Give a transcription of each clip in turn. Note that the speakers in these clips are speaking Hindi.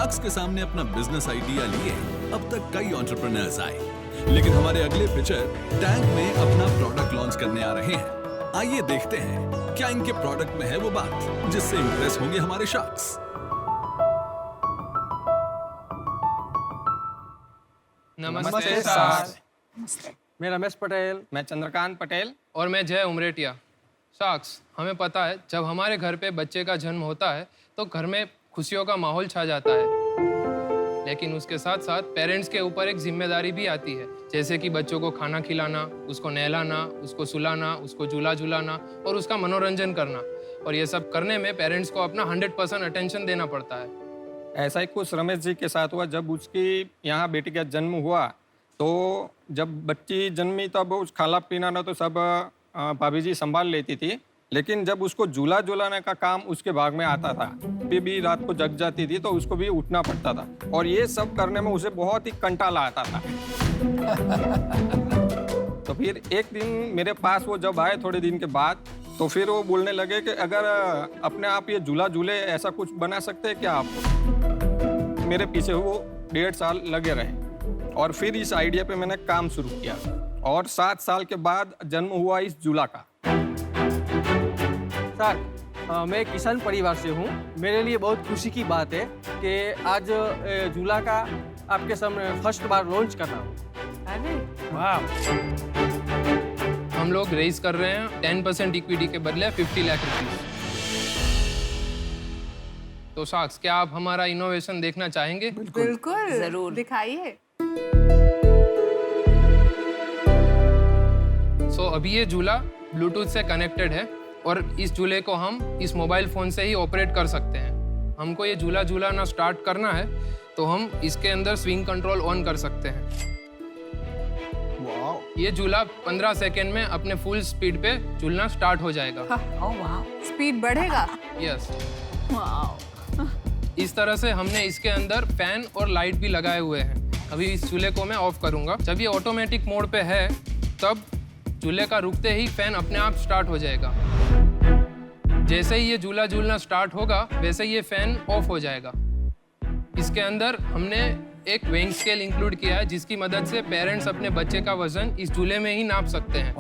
शार्क्स के सामने अपना बिजनेस आइडिया लिए अब तक कई एंटरप्रेन्योर्स आए, लेकिन हमारे अगले पिचर टैंक में अपना प्रोडक्ट लॉन्च करने आ रहे हैं। आइए देखते हैं क्या इनके प्रोडक्ट में है वो बात जिससे इंप्रेस होंगे हमारे शार्क्स। नमस्ते सर। मैं रमेश पटेल। मैं चंद्रकांत पटेल। और मैं जय उमरेटिया। शार्क्स, हमें पता है जब हमारे घर पे बच्चे का जन्म होता है तो घर में खुशियों का माहौल छा जाता है, लेकिन उसके साथ साथ पेरेंट्स के ऊपर एक जिम्मेदारी भी आती है, जैसे कि बच्चों को खाना खिलाना, उसको नहलाना, उसको सुलाना, उसको झूला झुलाना और उसका मनोरंजन करना। और ये सब करने में पेरेंट्स को अपना 100% अटेंशन देना पड़ता है। ऐसा ही कुछ रमेश जी के साथ हुआ। जब उसकी यहाँ बेटी का जन्म हुआ तो जब बच्ची जन्मी तब उस खाना पीना ना तो सब भाभी जी संभाल लेती थी, लेकिन जब उसको झूला झुलाने का काम उसके भाग में आता था, भी रात को जग जाती थी तो उसको भी उठना पड़ता था और ये सब करने में उसे बहुत ही कंटाला आता था। तो फिर एक दिन मेरे पास वो जब आए थोड़े दिन के बाद, तो फिर वो बोलने लगे कि अगर अपने आप ये झूला झूले ऐसा कुछ बना सकते हैं क्या आप। मेरे पीछे वो 1.5 साल लगे रहे और फिर इस आइडिया पे मैंने काम शुरू किया और 7 साल के बाद जन्म हुआ इस झूला का। सर, मैं किसान परिवार से हूँ। मेरे लिए बहुत खुशी की बात है कि आज झूला का आपके सामने फर्स्ट बार लॉन्च कर रहा हूँ। अरे वाह! हम लोग रेज कर रहे हैं 10% इक्विटी के बदले 50 लाख रुपीस। तो शार्क्स, क्या आप हमारा इनोवेशन देखना चाहेंगे? बिल्कुल, जरूर दिखाइए। अभी ये झूला ब्लूटूथ से कनेक्टेड है और इस झूले को हम इस मोबाइल फोन से ही ऑपरेट कर सकते हैं। हमको ये झूला झूलाना स्टार्ट करना है तो हम इसके अंदर स्विंग कंट्रोल ऑन कर सकते हैं। ये झूला 15 सेकेंड में अपने फुल स्पीड पे झूलना स्टार्ट हो जाएगा। स्पीड बढ़ेगा? यस। इस तरह से हमने इसके अंदर फैन और लाइट भी लगाए हुए हैं। अभी इस झूले को मैं ऑफ करूंगा। जब ये ऑटोमेटिक मोड पे है तब झूले का रुकते ही फैन अपने आप स्टार्ट हो जाएगा। जैसे ही ये झूला झूलना स्टार्ट होगा वैसे ही ये फैन ऑफ हो जाएगा। इसके अंदर हमने एक वेइंग स्केल इंक्लूड किया है जिसकी मदद से पेरेंट्स अपने बच्चे का वजन इस झूले में ही नाप सकते हैं।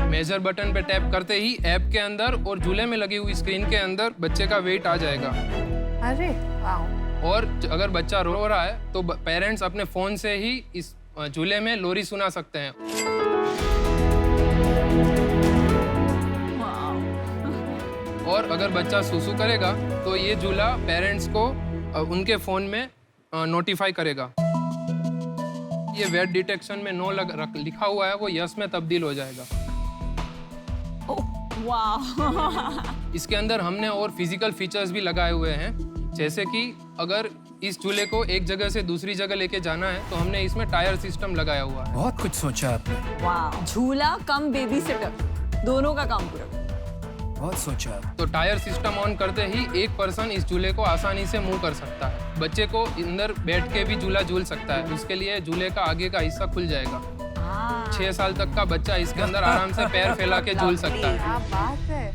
मेजर बटन पे टैप करते ही ऐप के अंदर और झूले में लगी हुई स्क्रीन के अंदर बच्चे का वेट आ जाएगा। अरे वाह! और अगर बच्चा रो रहा है तो पेरेंट्स अपने फोन से ही इस झूले में लोरी सुना सकते हैं। और अगर बच्चा सुसु करेगा तो ये झूला पेरेंट्स को उनके फोन में नोटिफाई करेगा। ये वेट डिटेक्शन में नो लिखा हुआ है वो यस में तब्दील हो जाएगा। वाह! इसके अंदर हमने और फिजिकल फीचर्स भी लगाए हुए हैं, जैसे कि अगर इस झूले को एक जगह से दूसरी जगह लेके जाना है तो हमने इसमें टायर सिस्टम लगाया हुआ है। बहुत कुछ सोचा आपने। वाह! झूला कम बेबी सिटर, दोनों का काम पूरा। बहुत सोचा। तो टायर सिस्टम ऑन करते ही एक पर्सन इस झूले को आसानी से मूव कर सकता है। बच्चे को अंदर बैठ के भी झूला झूल सकता है। उसके लिए झूले का आगे का हिस्सा खुल जाएगा। 6 साल तक का बच्चा इसके अंदर आराम से पैर फैला के झूल सकता है। क्या बात है।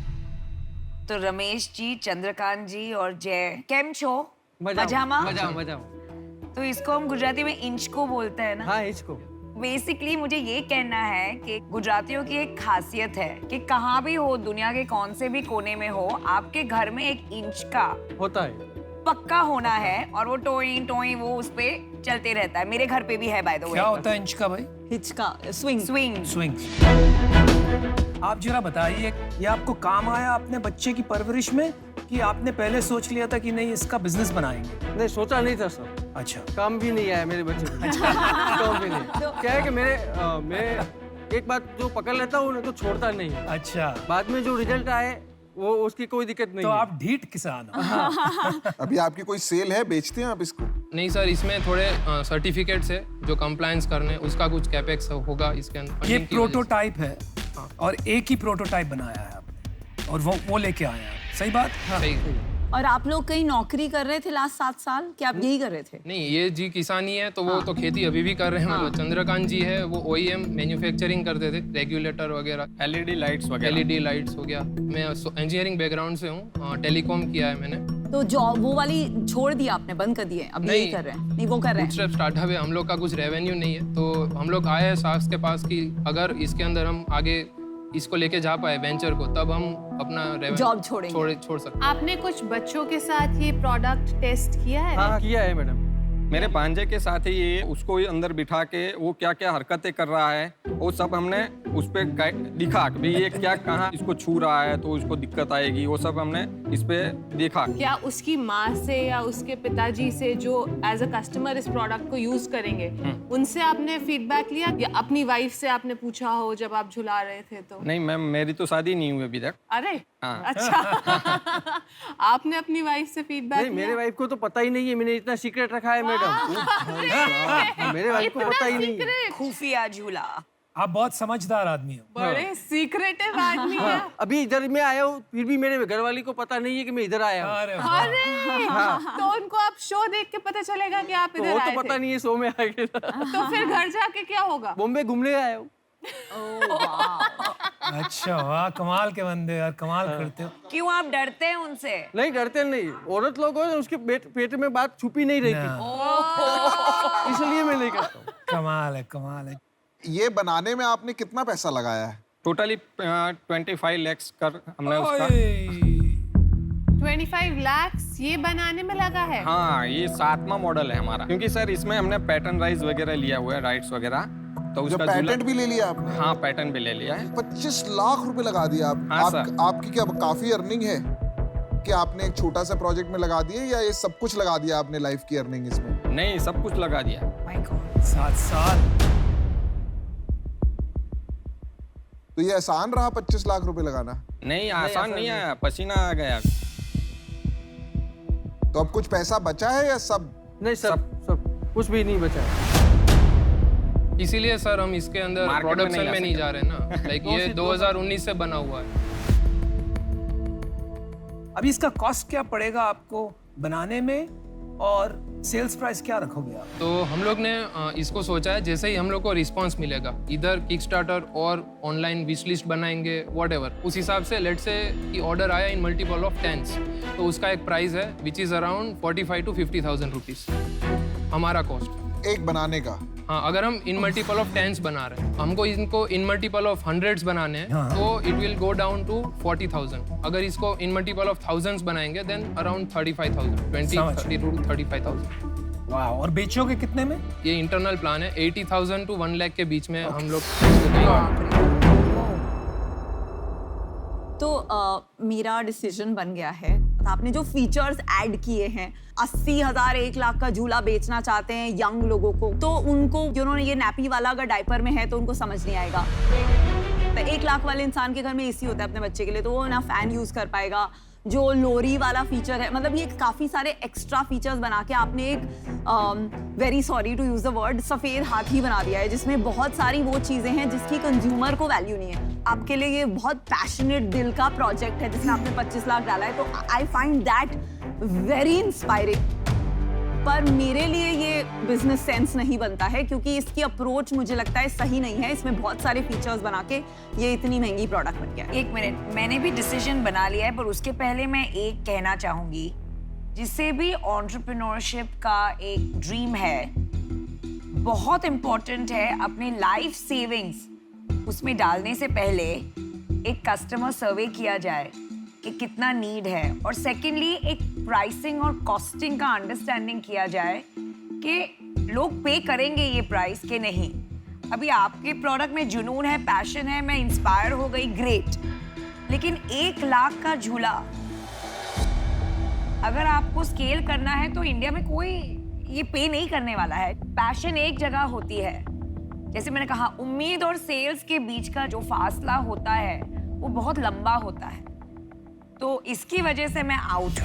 तो रमेश जी, चंद्रकांत जी और जय, केम छो? मजा। तो इसको हम गुजराती में इंच को बोलते हैं ना? हाँ, इसको बेसिकली मुझे ये कहना है कि गुजरातियों की एक खासियत है कि कहाँ भी हो, दुनिया के कौन से भी कोने में हो, आपके घर में एक इंच का होता है, पक्का होना है और वो टोई टोई वो उस पे चलते रहता है। मेरे घर पे भी है बाय द वे। क्या होता है इंच का भाई? हिचका, स्विंग। स्विंग। आप जरा बताइए, ये आपको काम आया अपने बच्चे की परवरिश में कि आपने पहले सोच लिया था कि नहीं इसका बिजनेस बनाएंगे? नहीं, सोचा नहीं था सर। अच्छा। काम भी नहीं आया मेरे बच्चे को। काम भी नहीं। क्या है कि मैं एक बात जो पकड़ लेता हूँ उन्हें तो छोड़ता नहीं। अच्छा। बाद में जो रिजल्ट आए वो उसकी कोई दिक्कत नहीं तो है। आप ढीठ किसान हो। अभी आपकी कोई सेल है, बेचते हैं आप इसको? नहीं सर, इसमें थोड़े सर्टिफिकेट्स है जो कंप्लायंस करने, उसका कुछ कैपेक्स होगा इसके अंदर। ये प्रोटोटाइप है और एक ही प्रोटोटाइप बनाया है आपने और वो लेके आए हैं। सही बात? सही। और आप लोग कहीं नौकरी कर रहे थे लास्ट 7 साल, क्या आप यही कर रहे थे? नहीं, ये जी किसानी है तो वो तो खेती अभी भी कर रहे हैं। मतलब चंद्रकांत जी है वो OEM मैन्युफैक्चरिंग करते थे, रेगुलेटर वगैरह, LED लाइट्स वगैरह। LED लाइट्स हो गया। मैं इंजीनियरिंग बैकग्राउंड से हूँ, टेलीकॉम किया है मैंने। तो जॉब वो वाली छोड़ दी आपने, बंद कर दी है, अब यही कर रहे हैं? नहीं, वो कर रहे हैं। बूटस्ट्रैप स्टार्टअप है, हम लोग का कुछ रेवेन्यू नहीं है, तो हम लोग आए हैं साक्स के पास कि अगर इसके अंदर हम आगे इसको लेके जा पाए वेंचर को, तब हम अपना जॉब छोड़ेंगे। छोड़ सकते हैं। आपने कुछ बच्चों के साथ ये प्रोडक्ट टेस्ट किया है? हाँ किया है मैडम। मेरे भांजे के साथ ही ये उसको ही अंदर बिठा के वो क्या क्या हरकतें कर रहा है वो सब हमने उस पे दिखा कि भाई ये क्या कहाँ इसको छू रहा है तो उसको दिक्कत आएगी, वो सब हमने इस पे देखा। क्या उसकी माँ से या उसके पिताजी से जो एज अ कस्टमर इस प्रोडक्ट को यूज करेंगे उनसे आपने फीडबैक लिया या अपनी वाइफ से आपने पूछा हो जब आप झुला रहे थे तो? नहीं मैम, मेरी तो शादी नहीं हुई अभी तक। अरे हाँ। अच्छा आपने अपनी वाइफ से फीडबैक नहीं, मेरे वाइफ को तो पता ही नहीं है, मैंने इतना सीक्रेट रखा है मैडम। मेरे वाइफ को पता ही नहीं है। खुफिया झूला। आप बहुत समझदार आदमी हो। बड़े सीक्रेटिव आदमी है। अभी इधर मैं आया हूँ, फिर भी मेरे घरवाली को पता नहीं है कि मैं इधर आया हूँ। अरे अरे तो उनको आप शो देख के पता चलेगा कि आप तो इधर वो आए तो पता थे। नहीं है, शो में आ गया। तो फिर घर जाके क्या होगा? बॉम्बे घूमने आया हूँ। अच्छा, वाह, कमाल के बंदे यार, कमाल करते हो। क्यों आप डरते हैं उनसे? नहीं डरते नहीं, औरत लोग हो उसके पेट में बात छुपी नहीं रहती, इसलिए मैं नहीं करता हूँ। कमाल है, कमाल है। ये बनाने में आपने कितना पैसा लगाया है? टोटली 25 लाख कर हमने उसका। 25 लाख ये बनाने में लगा है? हाँ, ये 7वां मॉडल है हमारा, क्योंकि सर इसमें हमने पैटर्न राइज वगैरह लिया हुआ है, राइट्स वगैरह, तो जो उसका पैटेंट भी ले लिया आपने? हाँ, पैटर्न भी ले लिया है। 25 लाख रुपए लगा दिया आप। हाँ, सर। आपकी क्या काफी अर्निंग है कि आपने एक छोटा सा प्रोजेक्ट में लगा दिए या ये सब कुछ लगा दिया आपने लाइफ की अर्निंग इसमें? नहीं, सब कुछ लगा दिया। 7 साल। तो ये आसान रहा 25 लाख रुपए लगाना? नहीं, आसान नहीं आया, पसीना आ गया। तो अब कुछ पैसा बचा है या सब? नहीं, सब कुछ भी नहीं बचा। इसीलिए सर हम इसके अंदर मार्केट में प्रोडक्शन नहीं में ला नहीं जा रहे ना। लाइक ये 2019 से बना हुआ है। अभी इसका कॉस्ट क्या पड़ेगा आपको बनाने में और सेल्स प्राइस क्या रखोगे आप? तो हम लोग ने इसको सोचा है, जैसे ही हम लोग को रिस्पांस मिलेगा, इधर किकस्टार्टर और ऑनलाइन विश लिस्ट बनाएंगे, व्हाटएवर, उस हिसाब से लेट्स से कि ऑर्डर आया इन मल्टीपल ऑफ 10s, तो उसका एक प्राइस है which is around 45 to 50,000 rupees हमारा कॉस्ट एक बनाने का। हाँ, अगर हम इन मल्टीपल ऑफ 10s बना रहे हैं, हमको इनको इन मल्टीपल ऑफ 100s बनाने हैं, तो it will go down to 40,000। अगर इसको इन मल्टीपल ऑफ 1000s बनाएंगे देन अराउंड 35,000, 30 to 35,000। वाह, और बेचोगे कितने में? ये इंटरनल प्लान है, 80,000 to 1 लाख के बीच में हम लोग इसको करेंगे। तो मेरा डिसीजन बन गया है। आपने जो फीचर्स ऐड किए हैं, 80,000 1 लाख का झूला बेचना चाहते हैं यंग लोगों को, तो उनको जिन्होंने ये नैपी वाला अगर डायपर में है तो उनको समझ नहीं आएगा। तो 1 लाख वाले इंसान के घर में एसी होता है अपने बच्चे के लिए, तो वो ना फैन यूज कर पाएगा। जो लोरी वाला फीचर है, मतलब ये काफी सारे एक्स्ट्रा फीचर्स बना के आपने एक very sorry to use the word सफेद हाथी बना दिया है, जिसमें बहुत सारी वो चीजें हैं जिसकी कंज्यूमर को वैल्यू नहीं है। आपके लिए ये बहुत पैशनेट दिल का प्रोजेक्ट है जिसमें आपने 25 लाख डाला है, तो I find that very inspiring. पर मेरे लिए ये बिजनेस सेंस नहीं बनता है, क्योंकि इसकी अप्रोच मुझे लगता है सही नहीं है। इसमें बहुत सारे फीचर्स बना के ये इतनी महंगी प्रोडक्ट बन गया है। 1 मिनट, मैंने भी डिसीजन बना लिया है, पर उसके पहले मैं एक कहना चाहूंगी, जिससे भी एंटरप्रेन्योरशिप का एक ड्रीम है, बहुत इंपॉर्टेंट है अपने लाइफ सेविंग्स उसमें डालने से पहले एक कस्टमर सर्वे किया जाए कि कितना नीड है, और सेकेंडली एक प्राइसिंग और कॉस्टिंग का अंडरस्टैंडिंग किया जाए कि लोग पे करेंगे ये प्राइस के नहीं। अभी आपके प्रोडक्ट में जुनून है, पैशन है, मैं इंस्पायर हो गई, ग्रेट, लेकिन 1 लाख का झूला अगर आपको स्केल करना है तो इंडिया में कोई ये पे नहीं करने वाला है। पैशन एक जगह होती है, जैसे मैंने कहा, उम्मीद और सेल्स के बीच का जो फासला होता है वो बहुत लंबा होता है, तो इसकी वजह से मैं आउट।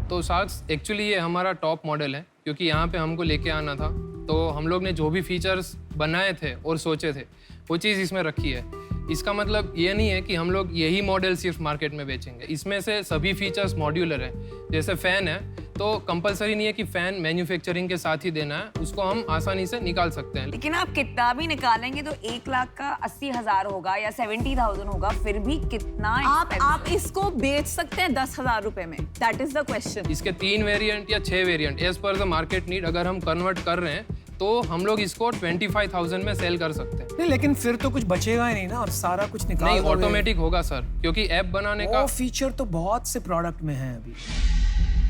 तो साक्स एक्चुअली ये हमारा टॉप मॉडल है, क्योंकि यहाँ पे हमको लेके आना था, तो हम लोग ने जो भी फीचर्स बनाए थे और सोचे थे वो चीज़ इसमें रखी है। इसका मतलब ये नहीं है कि हम लोग यही मॉडल सिर्फ मार्केट में बेचेंगे। इसमें से सभी फीचर्स मॉड्यूलर हैं। जैसे फ़ैन है तो कंपलसरी नहीं है कि फैन मैन्युफैक्चरिंग के साथ ही देना है, उसको हम आसानी से निकाल सकते हैं। लेकिन आप कितना भी निकालेंगे तो 1 लाख का 80,000 होगा या 70,000 होगा, फिर भी कितना आप इसको बेच सकते हैं 10,000 रुपए में, दैट इज द क्वेश्चन। इसके 3 वेरिएंट या 6 variant as per the market need अगर हम कन्वर्ट कर रहे हैं तो हम लोग इसको 25,000 में सेल कर सकते हैं। नहीं, लेकिन फिर तो कुछ बचेगा ही नहीं ना, और सारा कुछ निकाल नहीं, दोगे। ऑटोमेटिक होगा सर, क्योंकि ऐप बनाने का वो फीचर तो बहुत से प्रोडक्ट में है अभी।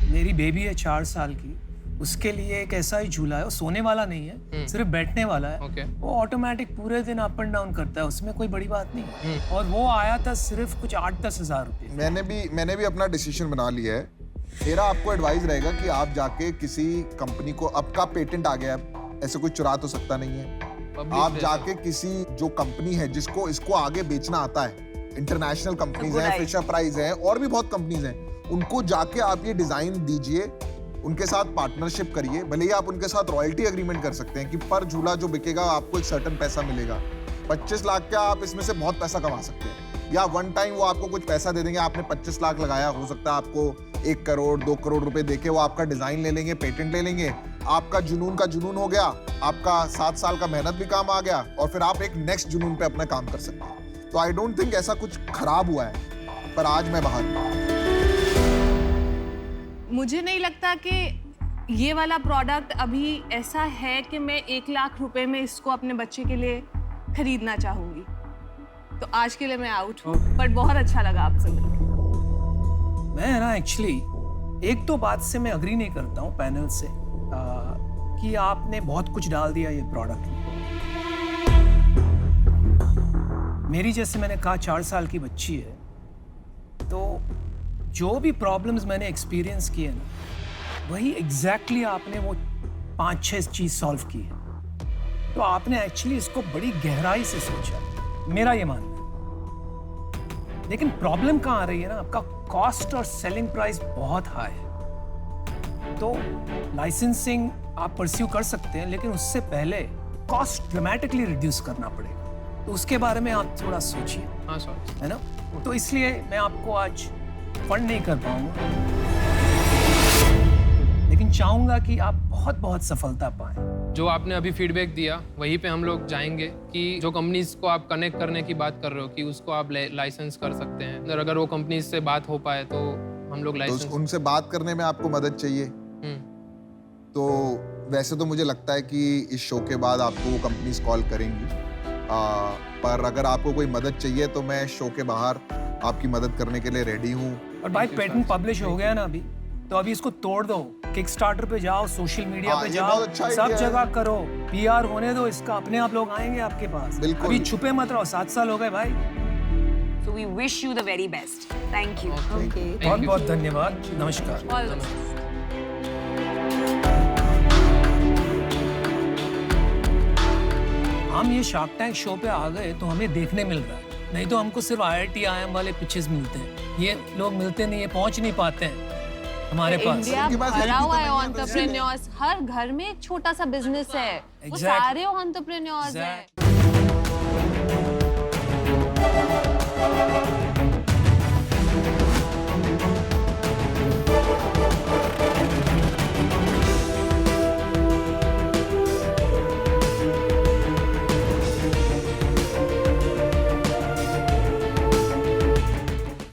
मेरी बेबी है 4 साल की, उसके लिए एक ऐसा ही झूला है, वो सोने वाला नहीं है, सिर्फ बैठने वाला है। ओके। वो ऑटोमेटिक पूरे दिन अप एंड डाउन करता है, उसमें कोई बड़ी बात नहीं है। और वो आया था सिर्फ कुछ 8-10 हज़ार रुपये। मैंने भी अपना डिसीजन बना लिया है। मेरा आपको एडवाइस रहेगा कि आप जाके किसी कंपनी को, आपका पेटेंट आ गया है, ऐसे कोई चुरा तो सकता नहीं है, आप जाके किसी जो कंपनी है जिसको इसको आगे बेचना आता है, इंटरनेशनल कंपनीज हैं, फिशर प्राइस है और भी बहुत कंपनीज हैं, उनको जाके आप ये डिजाइन दीजिए, उनके साथ पार्टनरशिप करिए। भले ही आप उनके साथ रॉयल्टी एग्रीमेंट कर सकते हैं कि पर झूला जो बिकेगा आपको एक सर्टेन पैसा मिलेगा। 25 लाख का आप इसमें से बहुत पैसा कमा सकते हैं, या वन टाइम वो आपको कुछ पैसा दे देंगे। आपने 25 लाख लगाया, हो सकता है आपको 1 करोड़ 2 करोड़ रुपए देके वो आपका डिजाइन ले लेंगे, पेटेंट ले लेंगे, आपका जुनून का जुनून हो गया, आपका 7 साल का मेहनत भी काम आ गया, और फिर आप एक नेक्स्ट जुनून पे अपना काम कर सकते हैं। तो आई डोंट थिंक ऐसा कुछ खराब हुआ है, पर आज मैं बाहर हूं। मुझे नहीं लगता कि ये वाला प्रोडक्ट अभी ऐसा है कि मैं 1 लाख रुपए में इसको अपने बच्चे के लिए खरीदना चाहूंगी। तो आज के लिए मैं आउट हूँ, बट बहुत अच्छा लगा आपसे मिलकर। मैं ना एक्चुअली एक तो बात से मैं अग्री नहीं करता हूँ पैनल से, कि आपने बहुत कुछ डाल दिया ये प्रोडक्ट में। मेरी जैसे मैंने कहा 4 साल की बच्ची है, तो जो भी प्रॉब्लम्स मैंने एक्सपीरियंस किए ना, वही एग्जैक्टली आपने वो 5-6 चीज सॉल्व की है। तो आपने एक्चुअली इसको बड़ी गहराई से सोचा, मेरा ये मानना है। लेकिन प्रॉब्लम कहाँ आ रही है ना, आपका कॉस्ट और सेलिंग प्राइस बहुत हाई है। तो लाइसेंसिंग आप परस्यू कर सकते हैं, लेकिन उससे पहले कॉस्ट ड्रामेटिकली रिड्यूस करना पड़ेगा। तो उसके बारे में आप थोड़ा सोचिए। हाँ सर, है ना? तो इसलिए मैं आपको आज फंड नहीं कर पाऊंगा, लेकिन चाहूंगा कि आप बहुत बहुत सफलता पाएं। जो आपने अभी फीडबैक दिया वहीं पे हम लोग जाएंगे कि जो कंपनीज को आप कनेक्ट करने की बात कर रहे हो कि उसको आप लाइसेंस कर सकते हैं, और अगर वो कंपनीज से बात हो पाए तो हम लोग लाइसेंस। तो उनसे बात करने में आपको मदद चाहिए, तो वैसे तो मुझे लगता है कि इस शो के बाद आपको वो कंपनीज कॉल करेंगी, पर अगर आपको कोई मदद चाहिए तो मैं शो के बाहर आपकी मदद करने के लिए रेडी हूँ। और भाई पेटेंट पब्लिश हो गया ना अभी, तो अभी इसको तोड़ दो, किकस्टार्टर पे जाओ, सोशल मीडिया पे ये जाओ, बहुत अच्छा सब idea है। जगह करो, पीआर होने दो इसका, अपने आप लोग आएंगे आपके पास। बिल्कुल। अभी छुपे मत रहो, 7 साल हो गए भाई। So we wish you the very best. Thank you. Okay, बहुत बहुत धन्यवाद, नमस्कार। All the best. हम ये शार्क टैंक शो पे आ गए तो हमें देखने मिल रहा है, नहीं तो हमको सिर्फ IIT IIM वाले पिचेस मिलते हैं, ये लोग मिलते नहीं है, पहुंच नहीं पाते हैं हमारे पास। इंडिया उनके पास भरा help ही हुआ तो है नहीं है, एंटरप्रेन्योर्स, हर घर में एक छोटा सा बिजनेस है, वो Exactly. सारे एंटरप्रेन्योर्स हैं। Exactly.